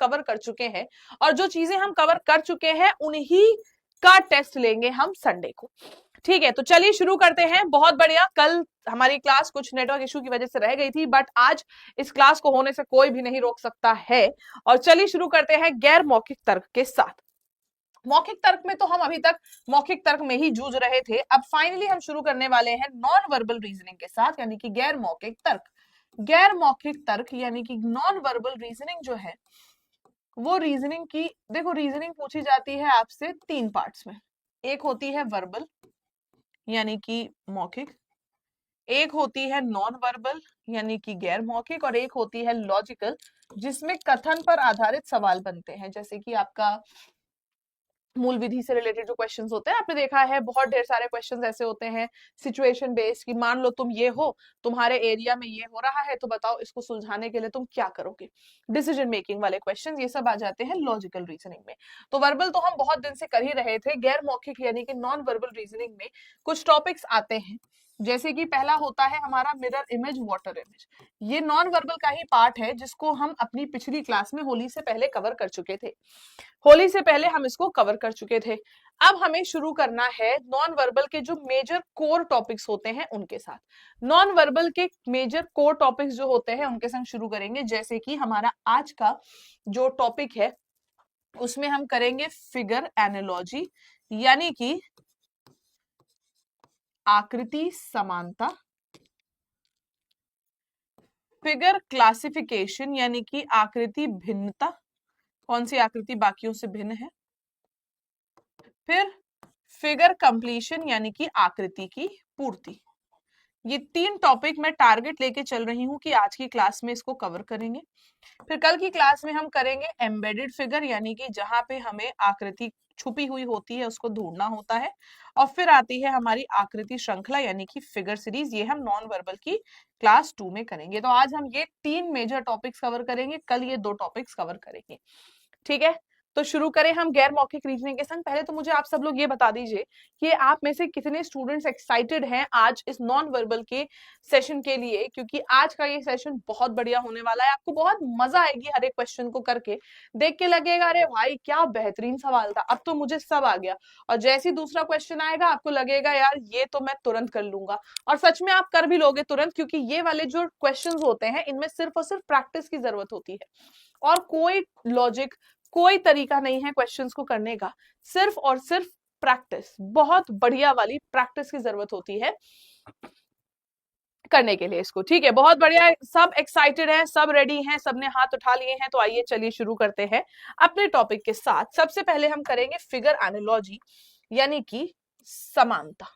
Cover कर चुके हैं, और जो चीजें हम कवर कर चुके हैं उन्हीं का टेस्ट लेंगे हम संडे को। ठीक है, तो चलिए शुरू करते हैं। बहुत बढ़िया, कल हमारी क्लास कुछ नेटवर्क इशू की वजह से रह गई थी, बट आज इस क्लास को होने से कोई भी नहीं रोक सकता है। और चलिए शुरू करते हैं गैर मौखिक तर्क के साथ। मौखिक तर्क में तो हम अभी तक मौखिक तर्क में ही जूझ रहे थे, अब फाइनली हम शुरू करने वाले हैं नॉन वर्बल रीजनिंग के साथ, यानी कि गैर मौखिक तर्क। गैर मौखिक तर्क यानी कि नॉन वर्बल रीजनिंग जो है वो रीजनिंग की, देखो रीजनिंग पूछी जाती है आपसे 3 पार्ट्स में। एक होती है वर्बल यानी कि मौखिक, एक होती है नॉन वर्बल यानी कि गैर मौखिक, और एक होती है लॉजिकल जिसमें कथन पर आधारित सवाल बनते हैं। जैसे कि आपका मूल विधि से रिलेटेड जो क्वेश्चंस होते हैं, आपने देखा है बहुत ढेर सारे क्वेश्चंस ऐसे होते हैं सिचुएशन बेस्ड, कि मान लो तुम ये हो, तुम्हारे एरिया में ये हो रहा है, तो बताओ इसको सुलझाने के लिए तुम क्या करोगे। डिसीजन मेकिंग वाले क्वेश्चंस ये सब आ जाते हैं लॉजिकल रीजनिंग में। तो वर्बल तो हम बहुत दिन से कर ही रहे थे। गैर मौखिक यानी कि नॉन वर्बल रीजनिंग में कुछ टॉपिक्स आते हैं, जैसे कि पहला होता है हमारा मिरर इमेज, वाटर इमेज। ये नॉन वर्बल का ही पार्ट है जिसको हम अपनी पिछली क्लास में होली से पहले कवर कर चुके थे। होली से पहले हम इसको कवर कर चुके थे। अब हमें शुरू करना है नॉन वर्बल के जो मेजर कोर टॉपिक्स होते हैं उनके साथ। नॉन वर्बल के मेजर कोर टॉपिक्स जो होते हैं उनके संग शुरू करेंगे। जैसे कि हमारा आज का जो टॉपिक है उसमें हम करेंगे फिगर एनालॉजी, यानी कि आकृति समानता। फिगर क्लासिफिकेशन यानी कि आकृति भिन्नता, कौन सी आकृति बाकियों से भिन्न है। फिर फिगर कंप्लीशन यानी कि आकृति की पूर्ति। ये 3 टॉपिक मैं टारगेट लेके चल रही हूं कि आज की क्लास में इसको कवर करेंगे। फिर कल की क्लास में हम करेंगे एम्बेडेड फिगर, यानी कि जहां पे हमें आकृति छुपी हुई होती है उसको ढूंढना होता है। और फिर आती है हमारी आकृति श्रृंखला यानी कि फिगर सीरीज, ये हम नॉन वर्बल की क्लास 2 में करेंगे। तो आज हम ये 3 मेजर टॉपिक्स कवर करेंगे, कल ये 2 टॉपिक्स कवर करेंगे। ठीक है, तो शुरू करें हम गैर मौखिक रीजनिंग के संग। पहले तो मुझे आप सब लोग ये बता दीजिए कि आप में से कितने स्टूडेंट्स एक्साइटेड हैं आज इस नॉन वर्बल के सेशन के लिए, क्योंकि आज का ये सेशन बहुत बढ़िया होने वाला है। आपको बहुत मजा आएगी हर एक क्वेश्चन को करके, देख के लगेगा अरे भाई क्या बेहतरीन सवाल था, अब तो मुझे सब आ गया। और जैसे ही दूसरा क्वेश्चन आएगा आपको लगेगा यार ये तो मैं तुरंत कर लूंगा, और सच में आप कर भी लोगे तुरंत, क्योंकि ये वाले जो क्वेश्चन होते हैं इनमें सिर्फ और सिर्फ प्रैक्टिस की जरूरत होती है, और कोई लॉजिक कोई तरीका नहीं है क्वेश्चंस को करने का, सिर्फ और सिर्फ प्रैक्टिस, बहुत बढ़िया वाली प्रैक्टिस की जरूरत होती है करने के लिए इसको। ठीक है, बहुत बढ़िया, सब एक्साइटेड हैं, सब रेडी हैं, सबने हाथ उठा लिए हैं। तो आइए चलिए शुरू करते हैं अपने टॉपिक के साथ। सबसे पहले हम करेंगे फिगर एनालॉजी यानी कि समानता,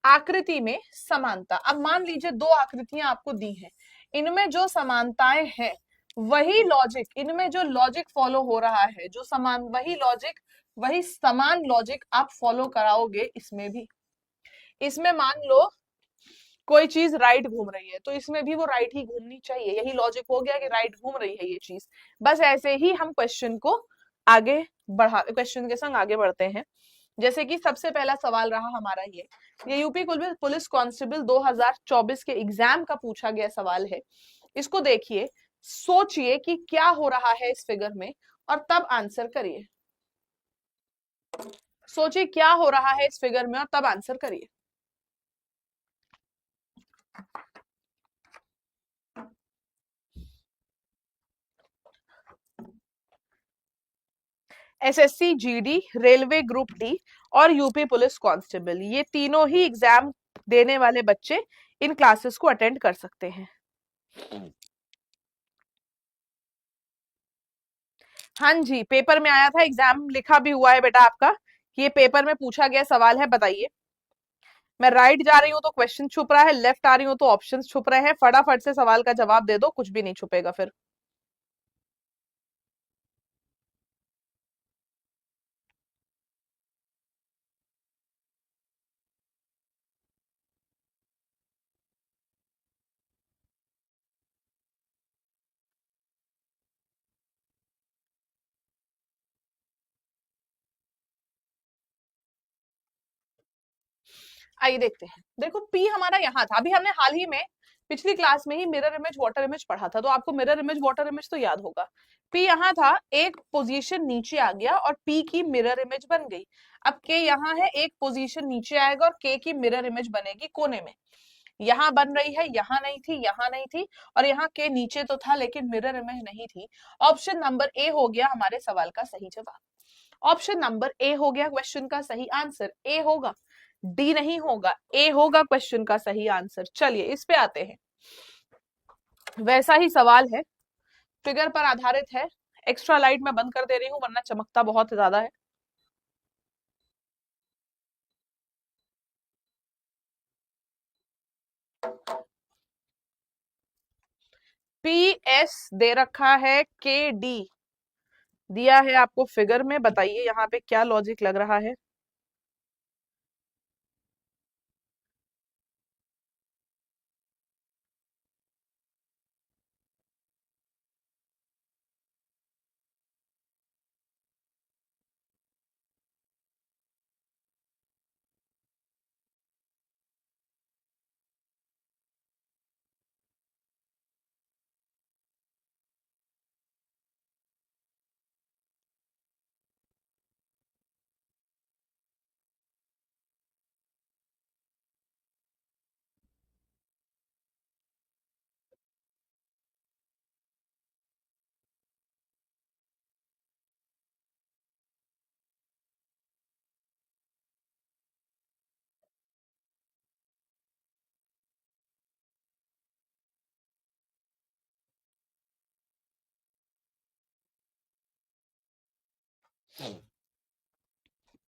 आकृति में समानता। अब मान लीजिए 2 आकृतियां आपको दी हैं, इनमें जो समानताएं हैं वही लॉजिक, इनमें जो लॉजिक फॉलो हो रहा है, जो समान, वही लॉजिक, वही समान लॉजिक आप फॉलो कराओगे इसमें भी। इसमें मान लो कोई चीज राइट घूम रही है तो इसमें भी वो राइट ही घूमनी चाहिए, यही लॉजिक हो गया कि राइट घूम रही है ये चीज। बस ऐसे ही हम क्वेश्चन को आगे बढ़ा, क्वेश्चन के संग आगे बढ़ते हैं। जैसे कि सबसे पहला सवाल रहा हमारा ये यूपी पुलिस कांस्टेबल 2024 के एग्जाम का पूछा गया सवाल है। इसको देखिए, सोचिए कि क्या हो रहा है इस फिगर में और तब आंसर करिए। सोचिए क्या हो रहा है इस फिगर में और तब आंसर करिए। SSC, GD, railway group D और यूपी पुलिस कांस्टेबल, ये तीनों ही एग्जाम देने वाले बच्चे इन क्लासेस को अटेंड कर सकते हैं। हाँ जी, पेपर में आया था, एग्जाम लिखा भी हुआ है बेटा आपका, कि ये पेपर में पूछा गया सवाल है, बताइए। मैं राइट जा रही हूँ तो क्वेश्चन छुप रहा है, लेफ्ट आ रही हूँ तो ऑप्शंस छुप रहे हैं। फटाफट से सवाल का जवाब दे दो, कुछ भी नहीं छुपेगा फिर। आइए देखते हैं। देखो पी हमारा यहाँ था, अभी हमने हाल ही में पिछली क्लास में ही मिरर इमेज वाटर इमेज पढ़ा था, तो आपको मिरर इमेज वाटर इमेज तो याद होगा। पी यहाँ था, एक पोजीशन नीचे आ गया और पी की मिरर इमेज बन गई। अब के यहाँ है, एक पोजीशन नीचे आएगा और के की मिरर इमेज बनेगी कोने में। यहाँ बन रही है, यहाँ नहीं थी, यहाँ नहीं थी, और यहाँ के नीचे तो था लेकिन मिरर इमेज नहीं थी। ऑप्शन नंबर ए हो गया हमारे सवाल का सही जवाब। ऑप्शन नंबर ए हो गया क्वेश्चन का सही आंसर। ए होगा, डी नहीं होगा, ए होगा क्वेश्चन का सही आंसर। चलिए इस पे आते हैं। वैसा ही सवाल है, फिगर पर आधारित है। एक्स्ट्रा लाइट मैं बंद कर दे रही हूँ वरना चमकता बहुत ज्यादा है। पी एस दे रखा है, के डी दिया है आपको फिगर में। बताइए यहाँ पे क्या लॉजिक लग रहा है।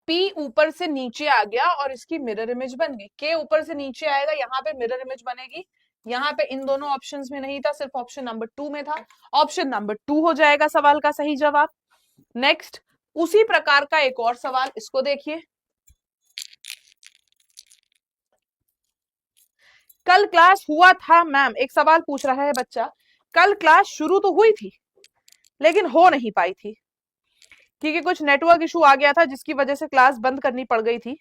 पी ऊपर से नीचे आ गया और इसकी मिरर इमेज बन गई। के ऊपर से नीचे आएगा, यहाँ पे मिरर इमेज बनेगी। यहाँ पे इन दोनों ऑप्शंस में नहीं था, सिर्फ ऑप्शन नंबर 2 में था। ऑप्शन नंबर 2 हो जाएगा सवाल का सही जवाब। नेक्स्ट, उसी प्रकार का एक और सवाल, इसको देखिए। कल क्लास हुआ था मैम, एक सवाल पूछ रहा है बच्चा। कल क्लास शुरू तो हुई थी लेकिन हो नहीं पाई थी क्योंकि कुछ नेटवर्क इशू आ गया था जिसकी वजह से क्लास बंद करनी पड़ गई थी।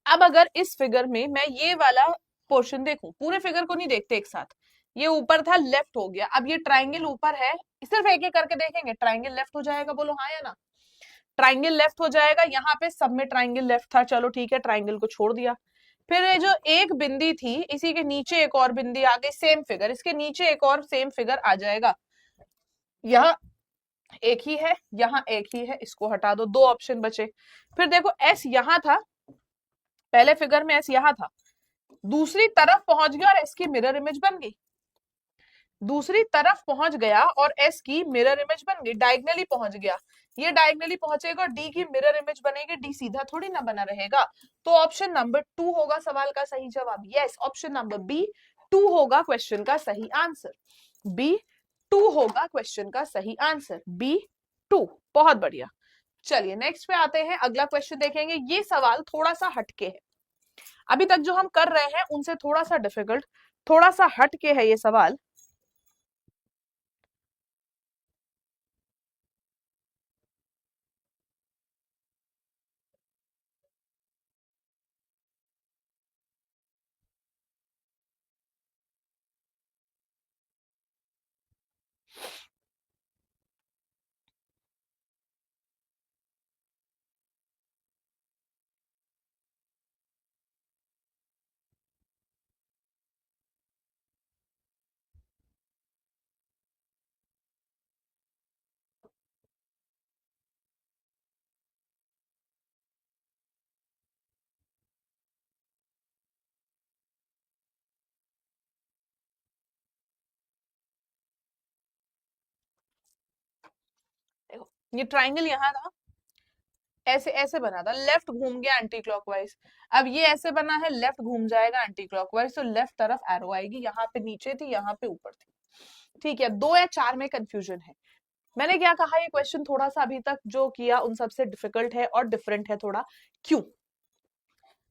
अब अगर इस फिगर में मैं ये वाला पोर्शन देखूं, पूरे फिगर को नहीं देखते एक साथ, ये ऊपर था लेफ्ट हो गया, अब ये ट्राइंगल ऊपर है, सिर्फ एक एक करके देखेंगे। ट्राइंगल लेफ्ट हो जाएगा, बोलो हाँ या ना। ट्राइंगल लेफ्ट हो जाएगा, यहाँ पे सब में ट्राइंगल लेफ्ट था, चलो ठीक है, ट्राइंगल को छोड़ दिया। फिर ये जो एक बिंदी थी, इसी के नीचे एक और बिंदी आ गई, सेम फिगर, इसके नीचे एक और सेम फिगर आ जाएगा। यह एक ही है, यहाँ एक ही है, इसको हटा दो, दो ऑप्शन बचे। फिर देखो एस यहाँ था, पहले फिगर में एस यहाँ था, दूसरी तरफ पहुंच गया और एस की मिरर इमेज बन गई। दूसरी तरफ पहुंच गया और एस की मिरर इमेज बन गई, डायगनली पहुंच गया। ये डायगनली पहुंचेगा और डी की मिरर इमेज बनेगी, डी सीधा थोड़ी ना बना रहेगा। तो ऑप्शन नंबर 2 होगा सवाल का सही जवाब। यस, ऑप्शन नंबर बी 2 होगा क्वेश्चन का सही आंसर। बी 2 होगा क्वेश्चन का सही आंसर, बी 2। बहुत बढ़िया। चलिए नेक्स्ट पे आते हैं, अगला क्वेश्चन देखेंगे। ये सवाल थोड़ा सा हटके है, अभी तक जो हम कर रहे हैं उनसे थोड़ा सा डिफिकल्ट, थोड़ा सा हटके है ये सवाल। ये ट्राइंगल यहाँ था, ऐसे ऐसे बना था, लेफ्ट घूम गया एंटी क्लॉकवाइज। अब ये ऐसे बना है, लेफ्ट घूम जाएगा एंटी क्लॉकवाइज, तो लेफ्ट तरफ एरो आएगी, यहाँ पे नीचे थी, यहाँ पे ऊपर थी। ठीक है, 2 या 4 में कंफ्यूजन है। मैंने क्या कहा, ये क्वेश्चन थोड़ा सा अभी तक जो किया उन सबसे डिफिकल्ट है और डिफरेंट है थोड़ा। क्यों?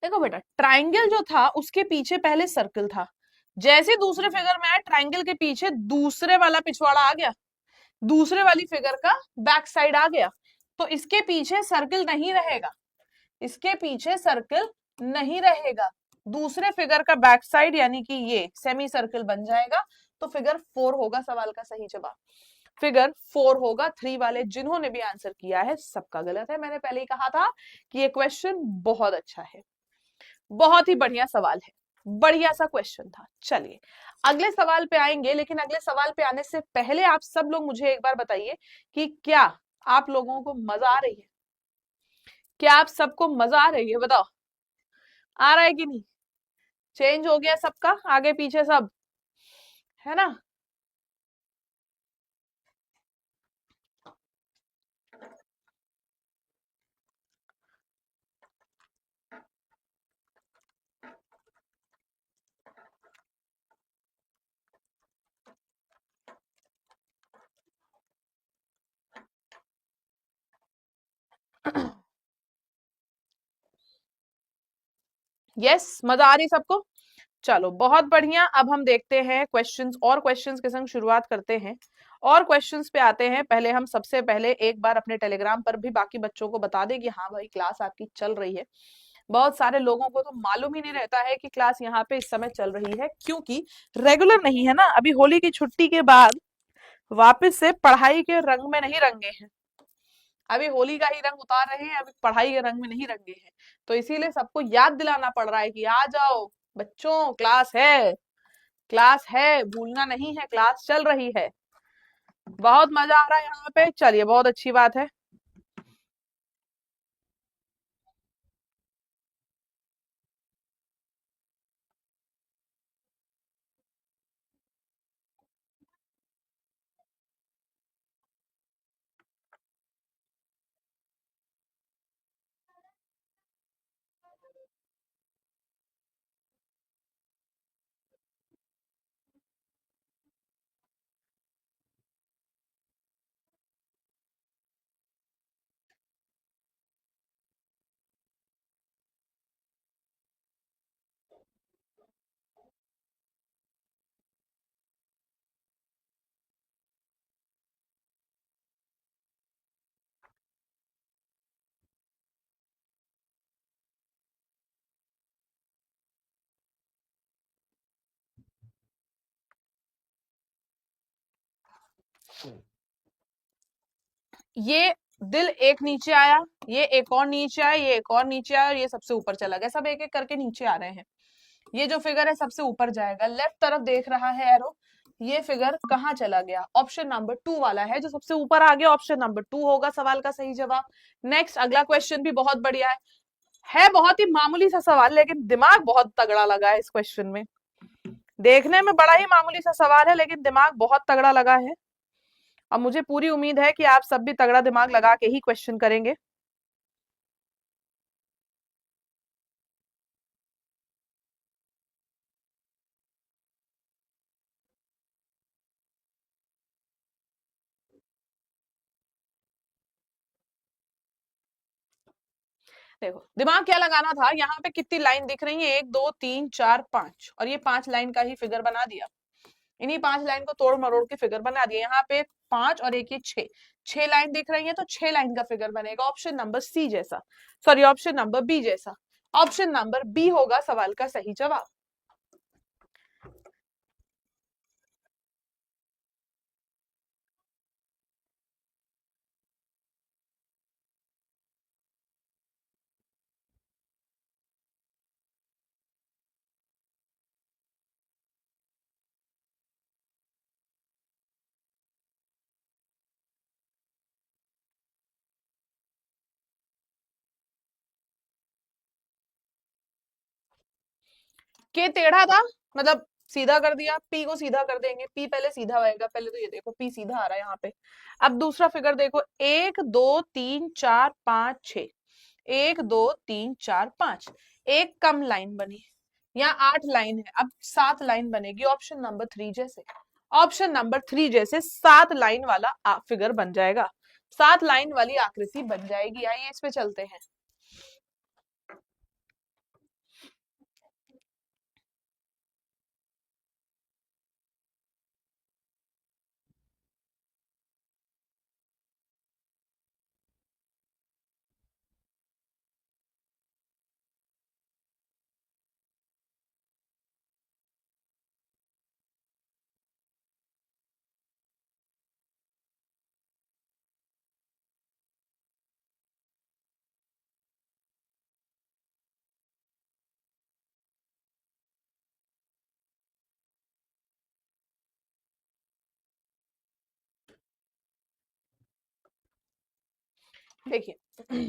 देखो बेटा, ट्राइंगल जो था उसके पीछे पहले सर्कल था, जैसे दूसरे फिगर में आया ट्राइंगल के पीछे दूसरे वाला पिछवाड़ा आ गया, दूसरे वाली फिगर का बैक साइड आ गया, तो इसके पीछे सर्कल नहीं रहेगा, इसके पीछे सर्कल नहीं रहेगा, दूसरे फिगर का बैक साइड यानी कि ये सेमी सर्कल बन जाएगा, तो फिगर 4 होगा सवाल का सही जवाब। फिगर 4 होगा। 3 वाले जिन्होंने भी आंसर किया है सबका गलत है, मैंने पहले ही कहा था कि ये क्वेश्चन बहुत अच्छा है, बहुत ही बढ़िया सवाल है, बढ़िया सा क्वेश्चन था। चलिए अगले सवाल पे आएंगे, लेकिन अगले सवाल पे आने से पहले आप सब लोग मुझे एक बार बताइए कि क्या आप लोगों को मजा आ रही है? क्या आप सबको मजा आ रही है? बताओ, आ रहा है कि नहीं? चेंज हो गया सबका, आगे पीछे सब, है ना? यस, मजा आ रही सबको? चलो बहुत बढ़िया। अब हम देखते हैं क्वेश्चंस, और क्वेश्चंस के संग शुरुआत करते हैं, और क्वेश्चंस पे आते हैं। पहले हम सबसे पहले एक बार अपने टेलीग्राम पर भी बाकी बच्चों को बता दें कि हाँ भाई क्लास आपकी चल रही है। बहुत सारे लोगों को तो मालूम ही नहीं रहता है कि क्लास यहाँ पे इस समय चल रही है, क्योंकि रेगुलर नहीं है ना, अभी होली की छुट्टी के बाद वापस से पढ़ाई के रंग में नहीं रंगे हैं, अभी होली का ही रंग उतार रहे हैं, अभी पढ़ाई के रंग में नहीं रंगे हैं। तो इसीलिए सबको याद दिलाना पड़ रहा है कि आ जाओ बच्चों, क्लास है, क्लास है, भूलना नहीं है, क्लास चल रही है। बहुत मजा आ रहा है यहाँ पे, चलिए बहुत अच्छी बात है। ये दिल एक नीचे आया, ये एक और नीचे आया, ये एक और नीचे आया, और ये सबसे ऊपर चला गया, सब एक एक करके नीचे आ रहे हैं। ये जो फिगर है सबसे ऊपर जाएगा, लेफ्ट तरफ देख रहा है एरो, ये फिगर कहाँ चला गया? ऑप्शन नंबर 2 वाला है जो सबसे ऊपर आ गया, ऑप्शन नंबर 2 होगा सवाल का सही जवाब। नेक्स्ट अगला क्वेश्चन भी बहुत बढ़िया है बहुत ही मामूली सा सवाल, लेकिन दिमाग बहुत तगड़ा लगा है इस क्वेश्चन में। देखने में बड़ा ही मामूली सा सवाल है, लेकिन दिमाग बहुत तगड़ा लगा है, और मुझे पूरी उम्मीद है कि आप सब भी तगड़ा दिमाग लगा के ही क्वेश्चन करेंगे। देखो दिमाग क्या लगाना था, यहाँ पे कितनी लाइन दिख रही है? 1 2 3 4 5, और ये 5 लाइन का ही फिगर बना दिया, इन्हीं 5 लाइन को तोड़ मरोड़ के फिगर बना दिया। यहाँ पे 5 और एक ये 6, 6 लाइन दिख रही है, तो 6 लाइन का फिगर बनेगा, ऑप्शन नंबर सी जैसा, सॉरी ऑप्शन नंबर बी जैसा। ऑप्शन नंबर बी होगा सवाल का सही जवाब। के टेढ़ा था, मतलब सीधा कर दिया, पी को सीधा कर देंगे, पी पहले सीधा आएगा, पहले तो ये देखो पी सीधा आ रहा है यहाँ पे। अब दूसरा फिगर देखो, 1 2 3 4 5 6, 1 2 3 4 5, एक कम लाइन बनी, यहाँ 8 लाइन है, अब 7 लाइन बनेगी ऑप्शन नंबर 3 जैसे। ऑप्शन नंबर 3 जैसे 7 लाइन वाला फिगर बन जाएगा, 7 लाइन वाली आकृति बन जाएगी। आइए इस पे चलते हैं। देखिए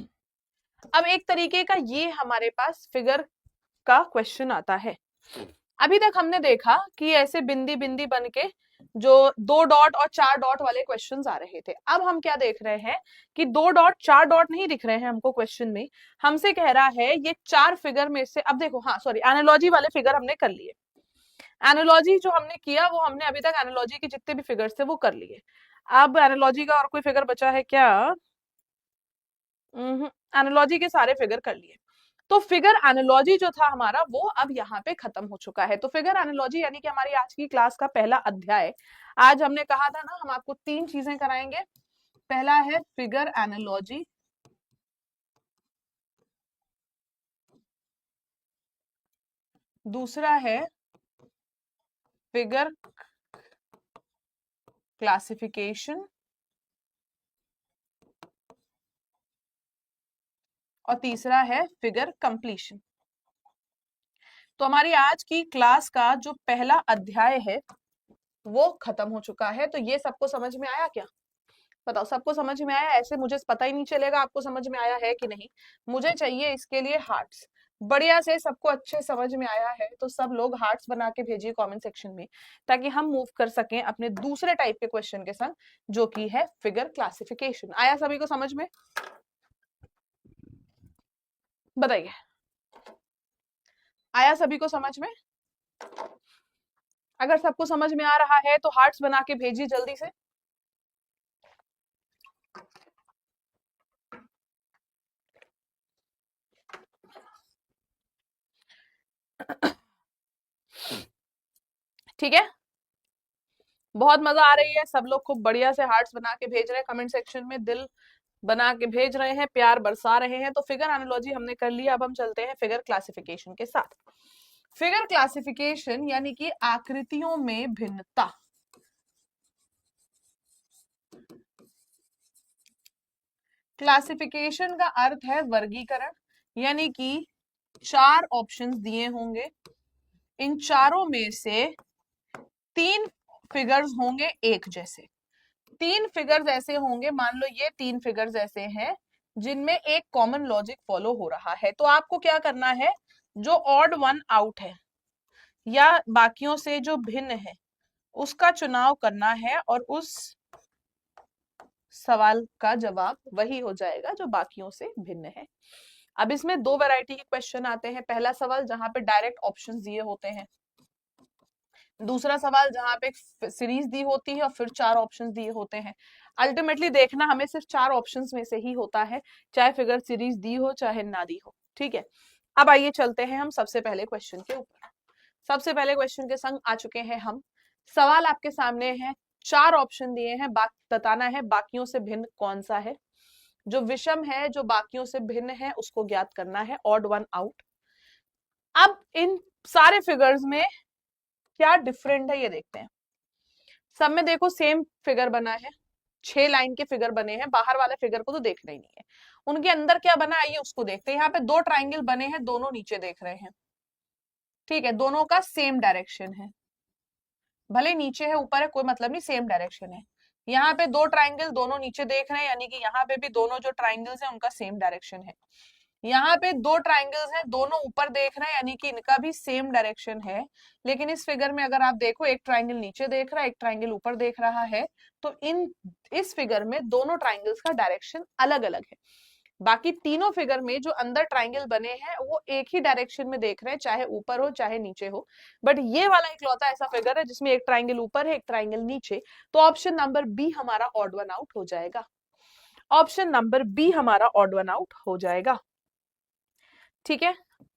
अब एक तरीके का ये हमारे पास फिगर का क्वेश्चन आता है। अभी तक हमने देखा कि ऐसे बिंदी बिंदी बन के जो 2 डॉट और 4 डॉट वाले क्वेश्चंस आ रहे थे। अब हम क्या देख रहे हैं कि 2 डॉट 4 डॉट नहीं दिख रहे हैं हमको क्वेश्चन में, हमसे कह रहा है ये 4 फिगर में से, अब देखो हाँ सॉरी एनालॉजी वाले फिगर हमने कर लिए, एनालॉजी जो हमने किया वो हमने अभी तक एनालॉजी के जितने भी फिगर्स थे वो कर लिए। अब एनालॉजी का और कोई फिगर बचा है क्या? एनालॉजी के सारे फिगर कर लिए। तो फिगर एनालॉजी जो था हमारा वो अब यहाँ पे खत्म हो चुका है। तो फिगर एनालॉजी यानी कि हमारी आज की क्लास का पहला अध्याय, आज हमने कहा था ना हम आपको 3 चीजें कराएंगे। पहला है फिगर एनालॉजी, दूसरा है फिगर क्लासिफिकेशन, और तीसरा है फिगर कंप्लीशन। तो हमारी आज की क्लास का जो पहला अध्याय है वो खत्म हो चुका है। तो ये सबको समझ में आया क्या? बताओ सबको समझ में आया? ऐसे मुझे पता ही नहीं चलेगा आपको समझ में आया है कि नहीं। मुझे चाहिए इसके लिए हार्ट्स। बढ़िया से सबको अच्छे समझ में आया है तो सब लोग हार्ट्स बना के भेजिए कमेंट सेक्शन में, ताकि हम मूव कर सकें अपने दूसरे टाइप के क्वेश्चन के संग, जो कि है फिगर क्लासिफिकेशन। आया सभी को समझ में? बताइए, आया सभी को समझ में? अगर सबको समझ में आ रहा है तो हार्ट्स बना के भेजिए जल्दी से। ठीक है, बहुत मजा आ रही है, सब लोग खूब बढ़िया से हार्ट्स बना के भेज रहे हैं कमेंट सेक्शन में, दिल बना के भेज रहे हैं, प्यार बरसा रहे हैं। तो फिगर एनालॉजी हमने कर लिया, अब हम चलते हैं फिगर क्लासिफिकेशन के साथ। फिगर क्लासिफिकेशन यानी कि आकृतियों में भिन्नता। क्लासिफिकेशन का अर्थ है वर्गीकरण, यानी कि 4 ऑप्शंस दिए होंगे, इन चारों में से 3 फिगर्स होंगे एक जैसे। 3 फिगर्स ऐसे होंगे, मान लो ये 3 फिगर्स ऐसे हैं जिनमें एक कॉमन लॉजिक फॉलो हो रहा है। तो आपको क्या करना है, जो ऑड वन आउट है या बाकियों से जो भिन्न है उसका चुनाव करना है, और उस सवाल का जवाब वही हो जाएगा जो बाकियों से भिन्न है। अब इसमें 2 वैरायटी के क्वेश्चन आते हैं। पहला सवाल जहां पे डायरेक्ट ऑप्शंस दिए होते हैं, दूसरा सवाल जहां पे सीरीज दी होती है और फिर 4 ऑप्शंस दिए होते हैं। अल्टीमेटली देखना हमें सिर्फ 4 ऑप्शंस में से ही होता है, चाहे फिगर सीरीज दी हो चाहे ना दी हो। ठीक है, अब आइए चलते हैं हम सबसे पहले क्वेश्चन के ऊपर। सबसे पहले क्वेश्चन के संग आ चुके हैं हम। सवाल आपके सामने है, 4 ऑप्शन दिए हैं, बताना है बाकियों से भिन्न कौन सा है, जो विषम है जो बाकियों से भिन्न है उसको ज्ञात करना है, ऑड वन आउट। अब इन सारे फिगर्स में क्या डिफरेंट है ये देखते हैं। सब में देखो सेम फिगर बना है, 6 लाइन के फिगर बने हैं, बाहर वाले फिगर को तो देखना ही नहीं है। उनके अंदर क्या बना है ये उसको देखते हैं। यहाँ पे 2 ट्राइंगल बने हैं, दोनों नीचे देख रहे हैं। ठीक है, दोनों का सेम डायरेक्शन है, भले नीचे है ऊपर है कोई मतलब नहीं, सेम डायरेक्शन है। यहाँ पे 2 ट्राइंगल दोनों नीचे देख रहे हैं, यानी कि यहाँ पे भी दोनों जो ट्राइंगल्स हैं उनका सेम डायरेक्शन है। यहाँ पे दो ट्राइंगल्स हैं, दोनों ऊपर देख रहे हैं, यानी कि इनका भी सेम डायरेक्शन है। लेकिन इस फिगर में अगर आप देखो, एक ट्राइंगल नीचे देख रहा है, एक ट्राइंगल ऊपर देख रहा है, तो इस फिगर में दोनों ट्राइंगल्स का डायरेक्शन अलग अलग है। बाकी तीनों फिगर में जो अंदर ट्राइंगल बने हैं वो एक ही डायरेक्शन में देख रहे हैं, चाहे ऊपर हो चाहे नीचे हो। बट ये वाला इकलौता ऐसा फिगर है जिसमें एक ट्राइंगल ऊपर है, एक ट्राइंगल नीचे। तो ऑप्शन नंबर बी हमारा ऑड वन आउट हो जाएगा। ऑप्शन नंबर बी हमारा ऑड वन आउट हो जाएगा। ठीक है,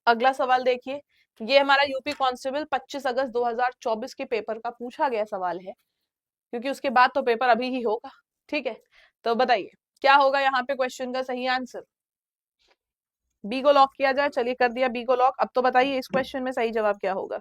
अगला सवाल देखिए। ये हमारा यूपी कांस्टेबल 25 अगस्त 2024 के पेपर का पूछा गया सवाल है, क्योंकि उसके बाद तो पेपर अभी ही होगा। ठीक है, तो बताइए क्या होगा यहाँ पे क्वेश्चन का सही आंसर। बी को लॉक किया जाए। चलिए कर दिया बी को लॉक। अब तो बताइए इस क्वेश्चन में सही जवाब क्या होगा।